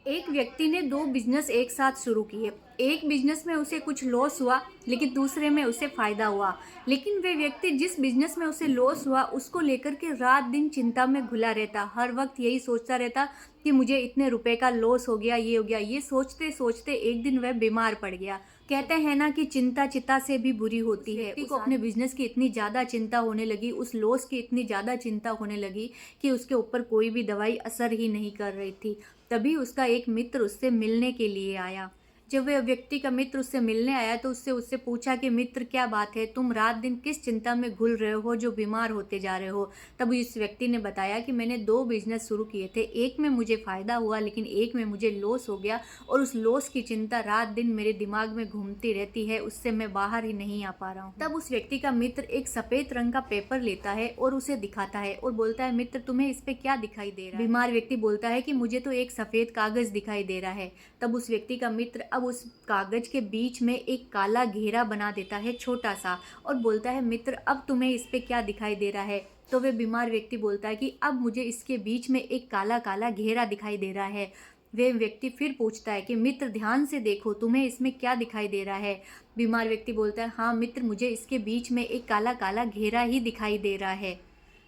एक व्यक्ति ने दो बिजनेस एक साथ शुरू किए। एक बिजनेस में उसे कुछ लॉस हुआ, लेकिन दूसरे में उसे फायदा हुआ। लेकिन वे व्यक्ति जिस बिजनेस में उसे लॉस हुआ उसको लेकर के रात दिन चिंता में घुला रहता, हर वक्त यही सोचता रहता कि मुझे इतने रुपए का लॉस हो गया, ये हो गया। ये सोचते सोचते एक दिन वह बीमार पड़ गया। कहते हैं ना कि चिंता चिता से भी बुरी होती है। व्यक्ति को अपने बिजनेस की इतनी ज्यादा चिंता होने लगी, उस लॉस की इतनी ज्यादा चिंता होने लगी कि उसके ऊपर कोई भी दवाई असर ही नहीं कर रही थी। तभी उसका एक मित्र उससे मिलने के लिए आया। जब वह व्यक्ति का मित्र उससे मिलने आया तो उससे उससे पूछा कि मित्र, क्या बात है, तुम रात दिन किस चिंता में घुल रहे हो जो बीमार होते जा रहे हो। तब इस व्यक्ति ने बताया कि मैंने दो बिजनेस शुरू किए थे, एक में मुझे फायदा हुआ लेकिन एक में मुझे लॉस हो गया, और उस लॉस की चिंता रात दिन मेरे दिमाग में घूमती रहती है, उससे मैं बाहर ही नहीं आ पा रहा हूँ। तब उस व्यक्ति का मित्र एक सफेद रंग का पेपर लेता है और उसे दिखाता है और बोलता है, मित्र तुम्हें इस पे क्या दिखाई दे रहा है। बीमार व्यक्ति बोलता है कि मुझे तो एक सफेद कागज दिखाई दे रहा है। तब उस व्यक्ति का मित्र अब उस कागज के बीच में एक काला घेरा बना देता है, छोटा सा, और बोलता है, मित्र अब तुम्हें इस पे क्या दिखाई दे रहा है। तो वे बीमार व्यक्ति बोलता है कि अब मुझे इसके बीच में एक काला काला घेरा दिखाई दे रहा है। वे व्यक्ति फिर पूछता है कि मित्र ध्यान से देखो, तुम्हें इसमें क्या दिखाई दे रहा है। बीमार व्यक्ति बोलता है, हाँ मित्र, मुझे इसके बीच में एक काला काला घेरा ही दिखाई दे रहा है।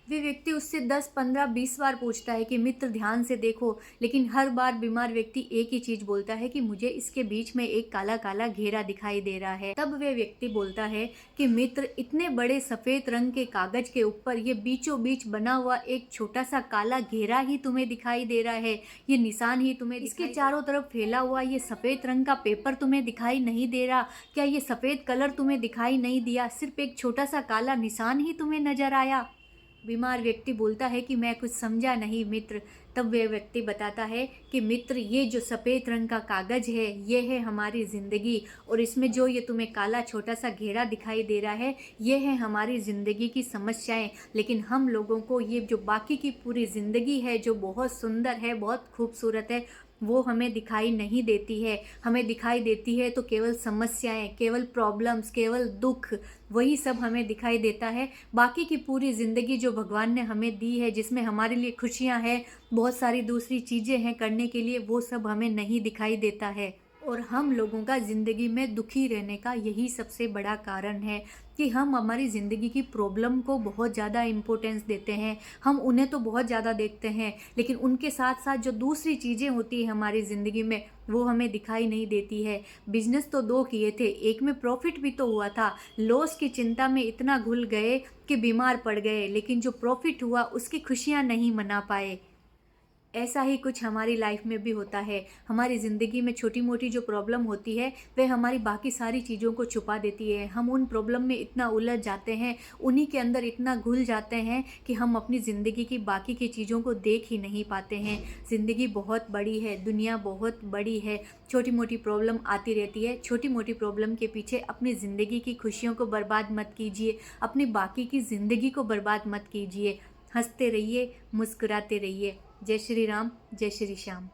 वे व्यक्ति उससे 10, 15, 20 बार पूछता है कि मित्र ध्यान से देखो, लेकिन हर बार बीमार व्यक्ति एक ही चीज बोलता है कि मुझे इसके बीच में एक काला काला घेरा दिखाई दे रहा है। तब वे व्यक्ति बोलता है कि मित्र, इतने बड़े सफेद रंग के कागज के ऊपर ये बीचों बीच बना हुआ एक छोटा सा काला घेरा ही तुम्हें दिखाई दे रहा है, ये निशान ही तुम्हें, इसके चारों तरफ फैला हुआ ये सफेद रंग का पेपर तुम्हें दिखाई नहीं दे रहा क्या? ये सफेद कलर तुम्हें दिखाई नहीं दिया, सिर्फ एक छोटा सा काला निशान ही तुम्हें नजर आया। बीमार व्यक्ति बोलता है कि मैं कुछ समझा नहीं मित्र। तब वह व्यक्ति बताता है कि मित्र, ये जो सफ़ेद रंग का कागज है ये है हमारी ज़िंदगी, और इसमें जो ये तुम्हें काला छोटा सा घेरा दिखाई दे रहा है ये है हमारी ज़िंदगी की समस्याएं। लेकिन हम लोगों को ये जो बाकी की पूरी ज़िंदगी है, जो बहुत सुंदर है, बहुत खूबसूरत है, वो हमें दिखाई नहीं देती है। हमें दिखाई देती है तो केवल समस्याएं, केवल प्रॉब्लम्स, केवल दुख, वही सब हमें दिखाई देता है। बाकी की पूरी ज़िंदगी जो भगवान ने हमें दी है, जिसमें हमारे लिए खुशियां हैं, बहुत सारी दूसरी चीज़ें हैं करने के लिए, वो सब हमें नहीं दिखाई देता है। और हम लोगों का ज़िंदगी में दुखी रहने का यही सबसे बड़ा कारण है कि हम हमारी ज़िंदगी की प्रॉब्लम को बहुत ज़्यादा इम्पोर्टेंस देते हैं। हम उन्हें तो बहुत ज़्यादा देखते हैं, लेकिन उनके साथ साथ जो दूसरी चीज़ें होती हैं हमारी ज़िंदगी में, वो हमें दिखाई नहीं देती है। बिजनेस तो दो किए थे, एक में प्रॉफिट भी तो हुआ था। लॉस की चिंता में इतना घुल गए कि बीमार पड़ गए, लेकिन जो प्रॉफिट हुआ उसकी खुशियाँ नहीं मना पाए। ऐसा ही कुछ हमारी लाइफ में भी होता है। हमारी ज़िंदगी में छोटी मोटी जो प्रॉब्लम होती है वह हमारी बाकी सारी चीज़ों को छुपा देती है। हम उन प्रॉब्लम में इतना उलझ जाते हैं, उन्हीं के अंदर इतना घुल जाते हैं कि हम अपनी ज़िंदगी की बाकी की चीज़ों को देख ही नहीं पाते हैं। ज़िंदगी बहुत बड़ी है, दुनिया बहुत बड़ी है, छोटी मोटी प्रॉब्लम आती रहती है। छोटी मोटी प्रॉब्लम के पीछे अपनी ज़िंदगी की खुशियों को बर्बाद मत कीजिए, अपनी बाकी की ज़िंदगी को बर्बाद मत कीजिए। हंसते रहिए, मुस्कुराते रहिए। जय श्री राम, जय श्री श्याम।